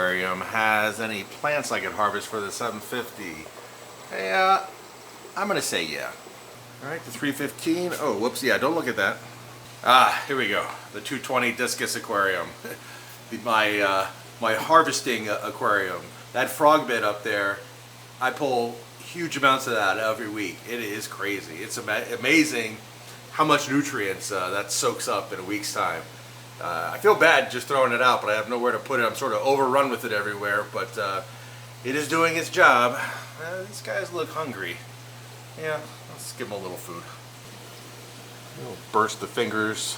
aquarium has any plants I could harvest for the 750. Yeah, I'm gonna say yeah. All right, the 315. Oh, whoops, yeah, don't look at that. Ah, here we go. The 220 discus aquarium. my harvesting aquarium. That frog bed up there, I pull huge amounts of that every week. It is crazy. It's amazing how much nutrients that soaks up in a week's time. I feel bad just throwing it out, but I have nowhere to put it. I'm sort of overrun with it everywhere, but it is doing its job. These guys look hungry. Yeah, let's give them a little food. We'll burst the fingers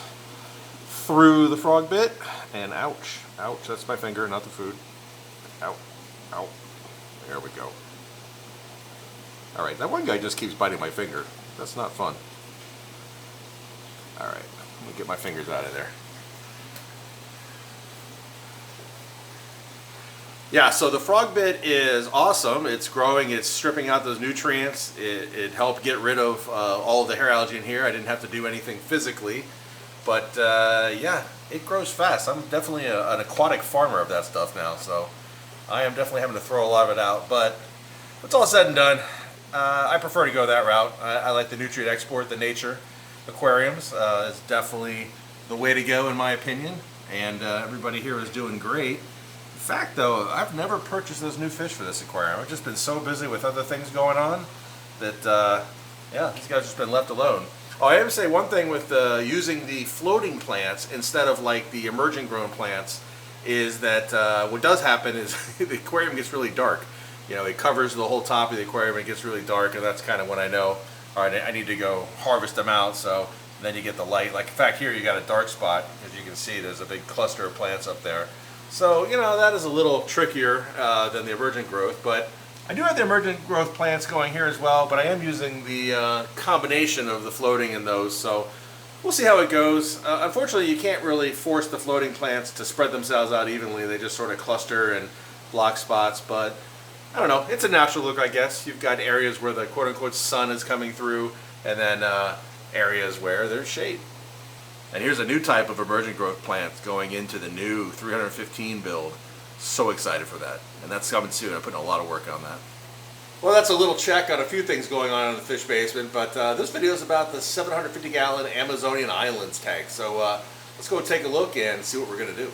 through the frog bit, and ouch, ouch, that's my finger, not the food. Ow, ow, there we go. All right, that one guy just keeps biting my finger. That's not fun. All right, let me get my fingers out of there. Yeah, so the frog bit is awesome. It's growing, it's stripping out those nutrients. It helped get rid of all the hair algae in here. I didn't have to do anything physically. But yeah, it grows fast. I'm definitely an aquatic farmer of that stuff now, so I am definitely having to throw a lot of it out. But it's all said and done. I prefer to go that route. I like the nutrient export, the nature. Aquariums is definitely the way to go in my opinion. And everybody here is doing great. In fact, though, I've never purchased those new fish for this aquarium. I've just been so busy with other things going on that, yeah, these guys have just been left alone. Oh, I have to say one thing with using the floating plants instead of like the emergent grown plants is that what does happen is the aquarium gets really dark. You know, it covers the whole top of the aquarium and it gets really dark, and that's kind of when I know, all right, I need to go harvest them out. So then you get the light. Like in fact, here you got a dark spot. As you can see, there's a big cluster of plants up there. So, you know, that is a little trickier than the emergent growth, but I do have the emergent growth plants going here as well, but I am using the combination of the floating and those, so we'll see how it goes. Unfortunately, you can't really force the floating plants to spread themselves out evenly. They just sort of cluster and block spots, but I don't know. It's a natural look, I guess. You've got areas where the quote-unquote sun is coming through, and then areas where there's shade. And here's a new type of emergent growth plant going into the new 315 build. So excited for that. And that's coming soon. I'm putting a lot of work on that. Well, that's a little check on a few things going on in the fish basement, but this video is about the 750-gallon Amazonian Islands tank. So let's go take a look and see what we're going to do.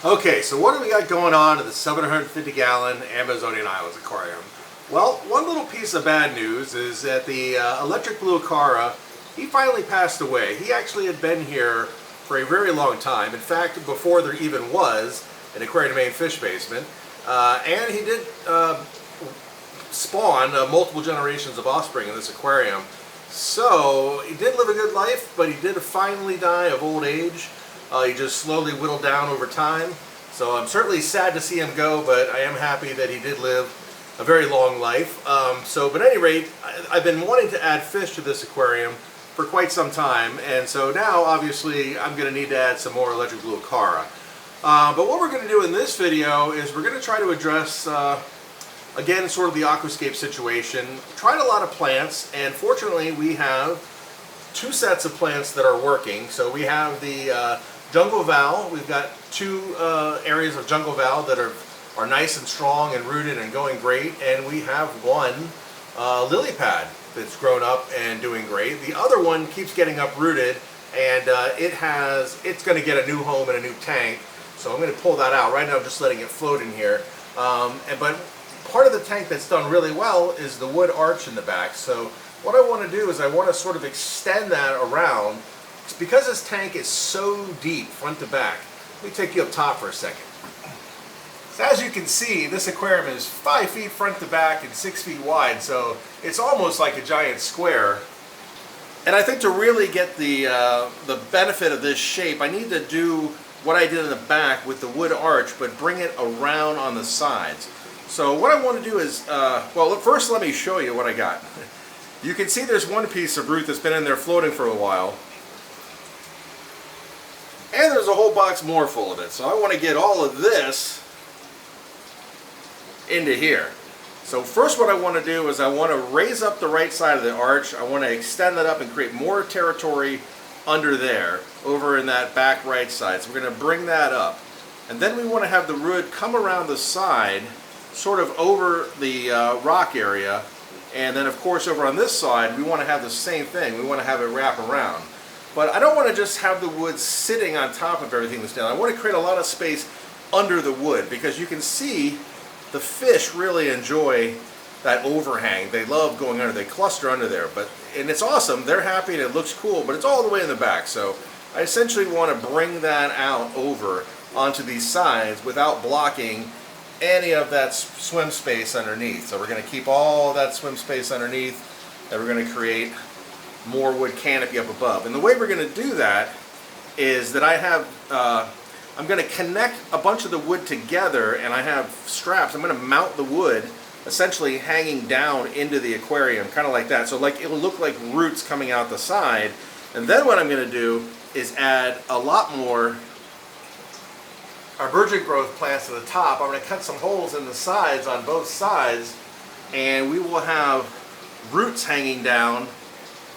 Okay, so what do we got going on in the 750-gallon Amazonian Islands aquarium? Well, one little piece of bad news is that the electric blue Acara, he finally passed away. He actually had been here for a very long time. In fact, before there even was an Aquarium Maine fish basement. And he did spawn multiple generations of offspring in this aquarium. So he did live a good life, but he did finally die of old age. He just slowly whittled down over time. So I'm certainly sad to see him go, but I am happy that he did live a very long life. But at any rate, I've been wanting to add fish to this aquarium for quite some time, and so now obviously I'm going to need to add some more electric blue Acara. But what we're going to do in this video is we're going to try to address again sort of the aquascape situation. Tried a lot of plants, and fortunately we have two sets of plants that are working. So we have the jungle val. We've got two areas of jungle val that are nice and strong and rooted and going great, and we have one lily pad that's grown up and doing great. The other one keeps getting uprooted, and it's going to get a new home and a new tank. So I'm going to pull that out. Right now I'm just letting it float in here. But part of the tank that's done really well is the wood arch in the back. So what I want to do is I want to sort of extend that around. It's because this tank is so deep front to back. Let me take you up top for a second. So as you can see, this aquarium is 5 feet front to back and 6 feet wide, so it's almost like a giant square. And I think to really get the benefit of this shape, I need to do what I did in the back with the wood arch, but bring it around on the sides. So what I want to do is, well, first let me show you what I got. You can see there's one piece of root that's been in there floating for a while. And there's a whole box more full of it. So I want to get all of this into here. So first what I want to do is I want to raise up the right side of the arch. I want to extend that up and create more territory under there, over in that back right side. So we're going to bring that up. And then we want to have the root come around the side, sort of over the rock area. And then of course over on this side, we want to have the same thing. We want to have it wrap around. But I don't want to just have the wood sitting on top of everything that's down. I want to create a lot of space under the wood, because you can see the fish really enjoy that overhang. They love going under, they cluster under there. And it's awesome, they're happy and it looks cool, but it's all the way in the back. So I essentially want to bring that out over onto these sides without blocking any of that swim space underneath. So we're going to keep all that swim space underneath, and we're going to create more wood canopy up above. And the way we're going to do that is that I'm going to connect a bunch of the wood together, and I have straps. I'm going to mount the wood essentially hanging down into the aquarium, kind of like that. So like it'll look like roots coming out the side. And then what I'm going to do is add a lot more arborvitae growth plants to the top. I'm going to cut some holes in the sides on both sides, and we will have roots hanging down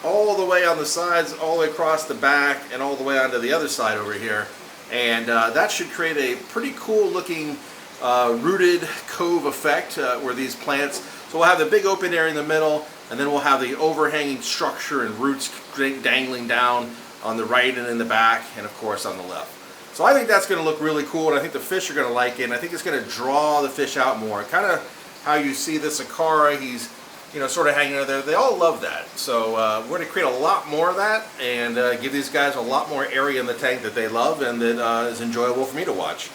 all the way on the sides, all the way across the back, and all the way onto the other side over here. And that should create a pretty cool looking rooted cove effect where these plants, so we'll have the big open area in the middle, and then we'll have the overhanging structure and roots dangling down on the right and in the back, and of course on the left. So I think that's going to look really cool, and I think the fish are going to like it, and I think it's going to draw the fish out more. Kind of how you see this Acara, he's sort of hanging out there. They all love that. So we're going to create a lot more of that, and give these guys a lot more area in the tank that they love and that is enjoyable for me to watch.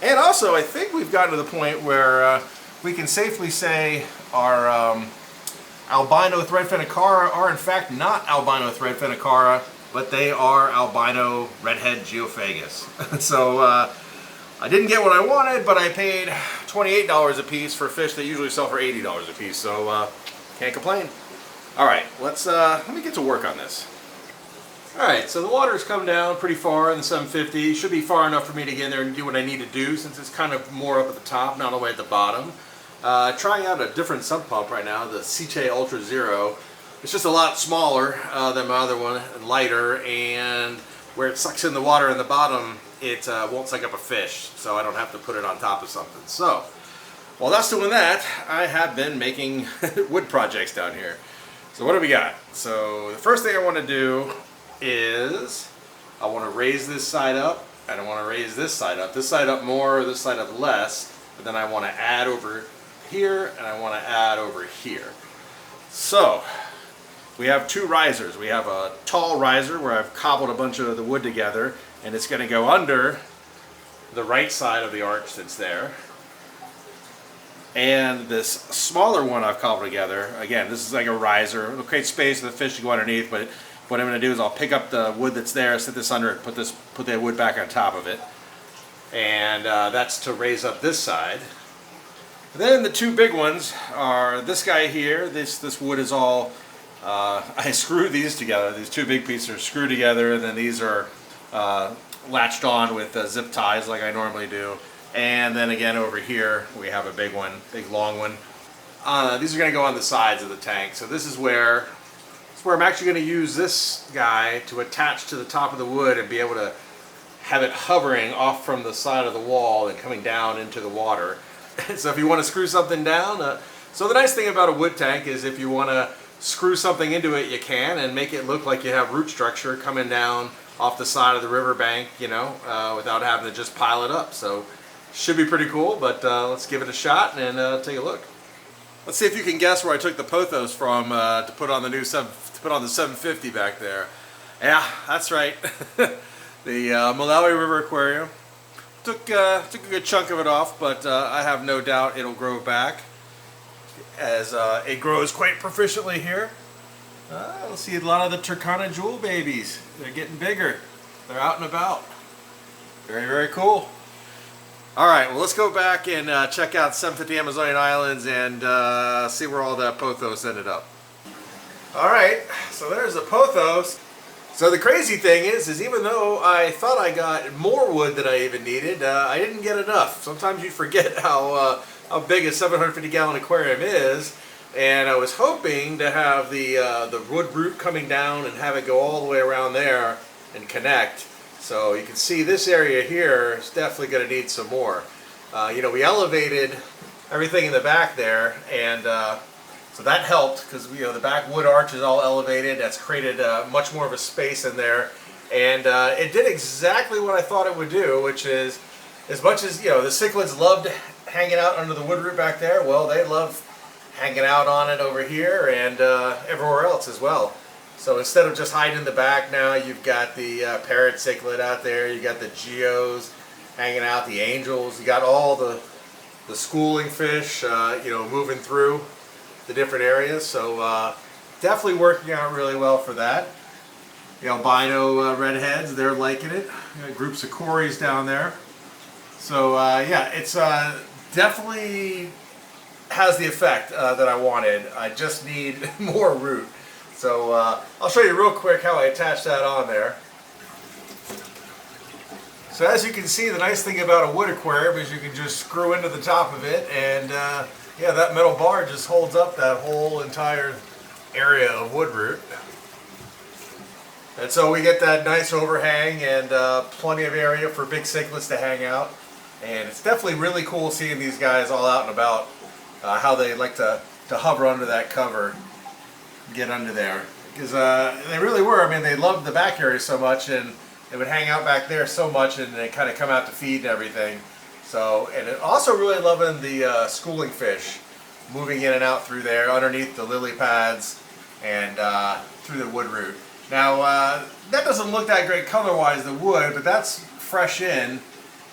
And also, I think we've gotten to the point where we can safely say our albino threadfin Acara are in fact not albino threadfin Acara, but they are albino redhead geophagus. So I didn't get what I wanted, but I paid $28 a piece for fish that usually sell for $80 a piece. So can't complain. All right, let me get to work on this. All right, so the water's come down pretty far in the 750. It should be far enough for me to get in there and do what I need to do, since it's kind of more up at the top, not all the way at the bottom. Trying out a different sump pump right now, the Scape Ultra Zero. It's just a lot smaller than my other one, and lighter, and where it sucks in the water in the bottom, it won't suck up a fish, so I don't have to put it on top of something. So while that's doing that, I have been making wood projects down here. So what do we got? So the first thing I want to do is I want to raise this side up, and I want to raise this side up. This side up more, this side up less, but then I want to add over here, and I want to add over here. So we have two risers. We have a tall riser where I've cobbled a bunch of the wood together, and it's going to go under the right side of the arch that's there. And this smaller one I've cobbled together, again, this is like a riser. It'll create space for the fish to go underneath, but what I'm going to do is I'll pick up the wood that's there, set this under it, put that wood back on top of it. And that's to raise up this side. Then the two big ones are this guy here. This wood is all, I screwed these together. These two big pieces are screwed together, and then these are latched on with zip ties like I normally do. And then again over here we have a big one, big long one. These are going to go on the sides of the tank. So this is where I'm actually going to use this guy to attach to the top of the wood and be able to have it hovering off from the side of the wall and coming down into the water. So if you want to screw something down, so the nice thing about a wood tank is if you want to screw something into it, you can, and make it look like you have root structure coming down off the side of the riverbank, without having to just pile it up. So should be pretty cool, but let's give it a shot and take a look. Let's see if you can guess where I took the pothos from to put on the 750 back there. Yeah, that's right. The Malawi River Aquarium. Took a good chunk of it off, but I have no doubt it'll grow back as it grows quite proficiently here. Let's see a lot of the Turkana jewel babies. They're getting bigger. They're out and about. Very, very cool. All right, well, let's go back and check out 750 Amazonian Islands and see where all that pothos ended up. All right, so there's the pothos. So the crazy thing is even though I thought I got more wood than I even needed, I didn't get enough. Sometimes you forget how big a 750-gallon aquarium is, and I was hoping to have the wood root coming down and have it go all the way around there and connect. So you can see this area here is definitely going to need some more. You know, we elevated everything in the back there, and so that helped because, you know, the back wood arch is all elevated. That's created much more of a space in there, and it did exactly what I thought it would do, which is, as much as, you know, the cichlids loved hanging out under the wood root back there, well, they love hanging out on it over here and everywhere else as well. So instead of just hiding in the back, now you've got the parrot cichlid out there, you got the geos hanging out, the angels, you got all the schooling fish, you know, moving through the different areas. So definitely working out really well for that. You know, albino redheads, they're liking it. You know, groups of cories down there. So yeah, it's definitely has the effect that I wanted. I just need more root. So I'll show you real quick how I attach that on there. So as you can see, the nice thing about a wood aquarium is you can just screw into the top of it, and yeah, that metal bar just holds up that whole entire area of wood root. And so we get that nice overhang and plenty of area for big cichlids to hang out. And it's definitely really cool seeing these guys all out and about, how they like to hover under that cover, get under there. Because they really were, I mean, they loved the back area so much, and they would hang out back there so much, and they kind of come out to feed and everything. So, and it also really loving the schooling fish, moving in and out through there, underneath the lily pads, and through the wood root. Now, that doesn't look that great color-wise, the wood, but that's fresh in.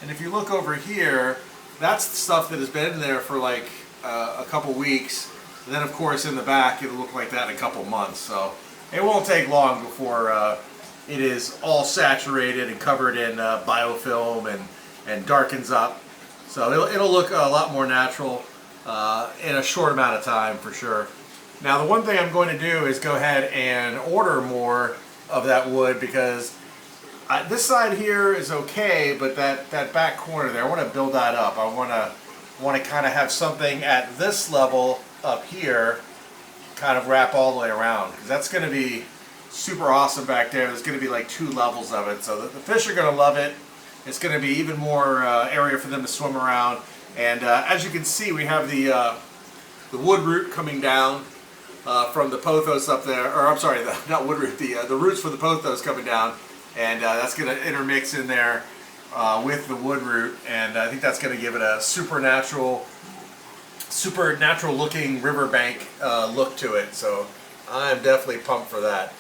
And if you look over here, that's the stuff that has been in there for like a couple weeks. And then, of course, in the back, it'll look like that in a couple months. So it won't take long before it is all saturated and covered in biofilm and darkens up. So it'll look a lot more natural in a short amount of time for sure. Now, the one thing I'm going to do is go ahead and order more of that wood, because this side here is okay, but that back corner there, I want to build that up. I want to kind of have something at this level up here, kind of wrap all the way around, because that's going to be super awesome back there. There's going to be like 2 levels of it, so the fish are going to love it. It's going to be even more area for them to swim around. And as you can see, we have the wood root coming down from the pothos up there, or I'm sorry, not wood root, the roots for the pothos coming down, and that's going to intermix in there with the wood root, and I think that's going to give it a supernatural looking riverbank look to it. So I'm definitely pumped for that.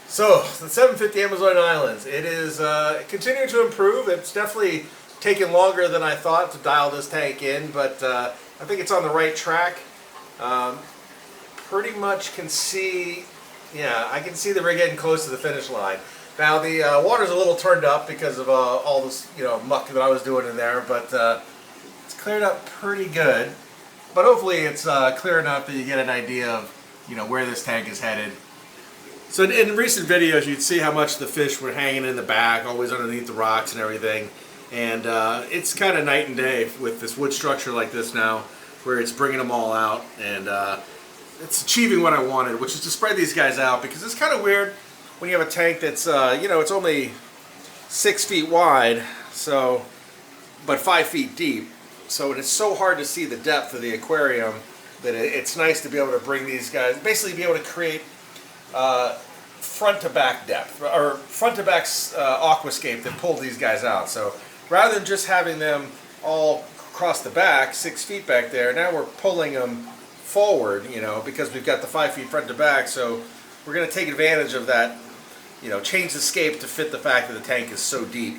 So the 750 Amazon Islands, it is continuing to improve. It's definitely taken longer than I thought to dial this tank in, but I think it's on the right track. Pretty much can see, yeah, I can see that we're getting close to the finish line. Now the water's a little turned up because of all this, you know, muck that I was doing in there, but it's cleared up pretty good. But hopefully it's clear enough that you get an idea of, you know, where this tank is headed. So in recent videos, you'd see how much the fish were hanging in the back, always underneath the rocks and everything. And it's kind of night and day with this wood structure like this now, where it's bringing them all out, and it's achieving what I wanted, which is to spread these guys out, because it's kind of weird when you have a tank that's, you know, it's only 6 feet wide, so, but 5 feet deep. So it's so hard to see the depth of the aquarium that it's nice to be able to bring these guys, basically be able to create front to back depth, or front to back aquascape that pulled these guys out. So rather than just having them all across the back, 6 feet back there, now we're pulling them forward, you know, because we've got the 5 feet front to back. So we're going to take advantage of that, you know, change the scape to fit the fact that the tank is so deep.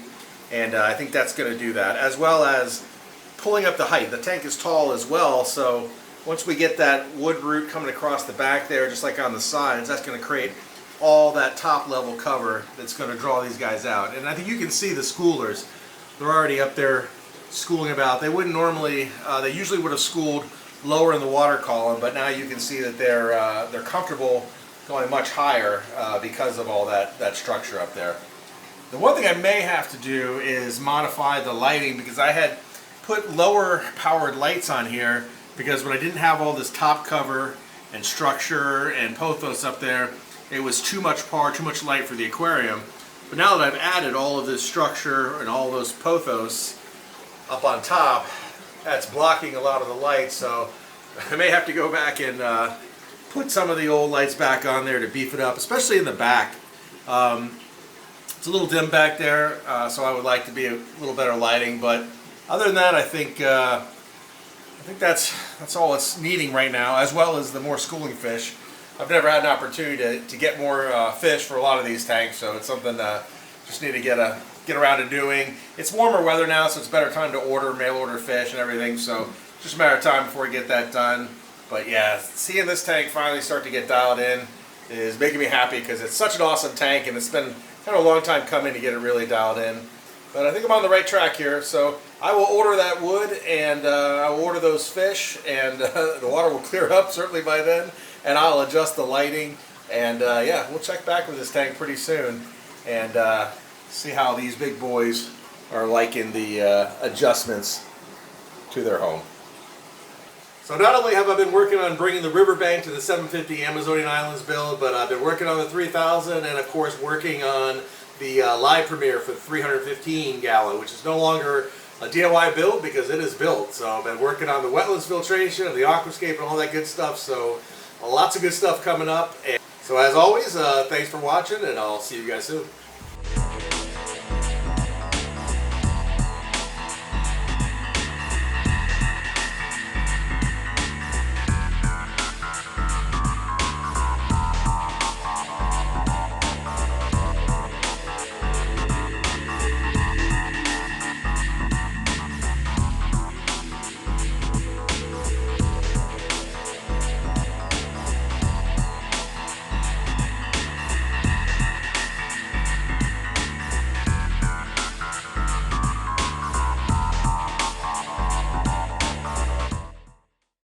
And I think that's going to do that, as well as pulling up the height. The tank is tall as well, so once we get that wood root coming across the back there, just like on the sides, that's going to create all that top level cover that's going to draw these guys out. And I think you can see the schoolers. They're already up there schooling about. They wouldn't normally, they usually would have schooled lower in the water column, but now you can see that they're comfortable going much higher because of all that structure up there. The one thing I may have to do is modify the lighting, because I had put lower powered lights on here, because when I didn't have all this top cover and structure and pothos up there, it was too much power, too much light for the aquarium. But now that I've added all of this structure and all those pothos up on top, that's blocking a lot of the light, so I may have to go back and put some of the old lights back on there to beef it up, especially in the back. It's a little dim back there, so I would like to be a little better lighting, but other than that, I think that's all it's needing right now, as well as the more schooling fish. I've never had an opportunity to get more fish for a lot of these tanks, so it's something just need to get around to doing. It's warmer weather now, so it's a better time to mail order fish and everything, so just a matter of time before we get that done. But yeah, seeing this tank finally start to get dialed in is making me happy, because it's such an awesome tank, and it's been kind of a long time coming to get it really dialed in. But I think I'm on the right track here, so I will order that wood, and I will order those fish, and the water will clear up certainly by then, and I'll adjust the lighting, and yeah, we'll check back with this tank pretty soon, and see how these big boys are liking the adjustments to their home. So not only have I been working on bringing the riverbank to the 750 Amazonian Islands build, but I've been working on the 3000, and of course working on the live premiere for the 315 gallon, which is no longer a DIY build because it is built. So I've been working on the wetlands filtration and the aquascape and all that good stuff. So lots of good stuff coming up. And so as always, thanks for watching, and I'll see you guys soon.